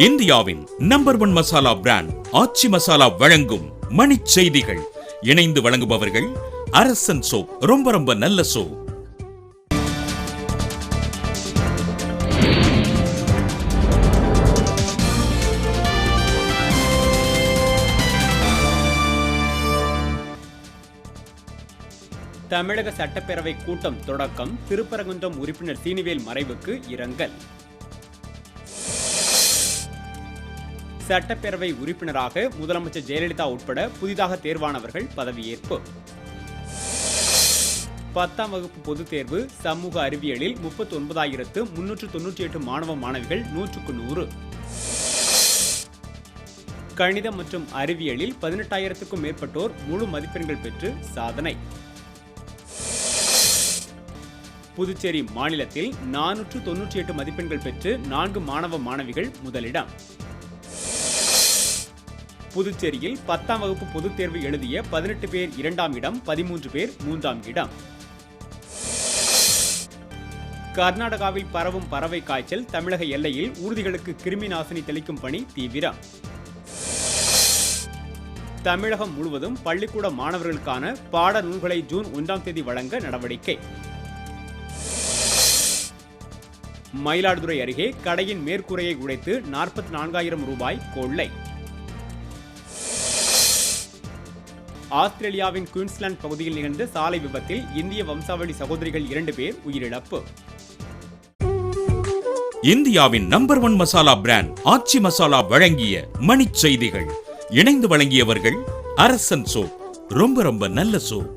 இந்தியாவின் number 1 masala brand ஆச்சி மசாலா வழங்கும் மணிச் செய்திகள். இணைந்து வழங்குபவர்கள் அரசன் சோப். ரொம்ப ரொம்ப நல்ல சோப். தமிழக சட்டப்பேரவை கூட்டம் தொடக்கம். திருப்பரங்குன்றம் உறுப்பினர் சீனிவேல் மறைவுக்கு இரங்கல். சட்டப்பேரவை உறுப்பினராக முதலமைச்சர் ஜெயலலிதா உட்பட புதிதாக தேர்வானவர்கள் பதவியேற்பு. 10ஆம் வகுப்பு பொதுத் தேர்வு சமூக அறிவியலில் 39,398 மாணவ மாணவிகள் 100க்கு 100. கணிதம் மற்றும் அறிவியலில் 18,000க்கும் மேற்பட்டோர் முழு மதிப்பெண்கள் பெற்று சாதனை. புதுச்சேரி மாநிலத்தில் 498 மதிப்பெண்கள் பெற்று 4 மாணவ மாணவிகள் முதலிடம். புதுச்சேரியில் 10ஆம் வகுப்பு பொதுத் தேர்வு எழுதிய 18 பேர் 2ஆம் இடம், 13 பேர் 3ஆம் இடம். கர்நாடகாவில் பரவும் பறவை காய்ச்சல். தமிழக எல்லையில் ஊர்திகளுக்கு கிருமி நாசினி தெளிக்கும் பணி தீவிரம். தமிழகம் முழுவதும் பள்ளிக்கூட மாணவர்களுக்கான பாட நூல்களை ஜூன் 1ஆம் தேதி வழங்க நடவடிக்கை. மயிலாடுதுறை அருகே கடையின் மேற்கூரையை உடைத்து 44,000 ரூபாய் கொள்ளை. ஆஸ்திரேலியாவின் குயின்ஸ்லாந்து பகுதியில் நிகழ்ந்த சாலை விபத்தில் இந்திய வம்சாவளி சகோதரிகள் 2 பேர் உயிரிழப்பு. இந்தியாவின் நம்பர் 1 மசாலா பிராண்ட் ஆச்சி மசாலா வழங்கிய மணிச் செய்திகள். இணைந்து வழங்கியவர்கள் அரசன் சோப். ரொம்ப ரொம்ப நல்ல சோப்.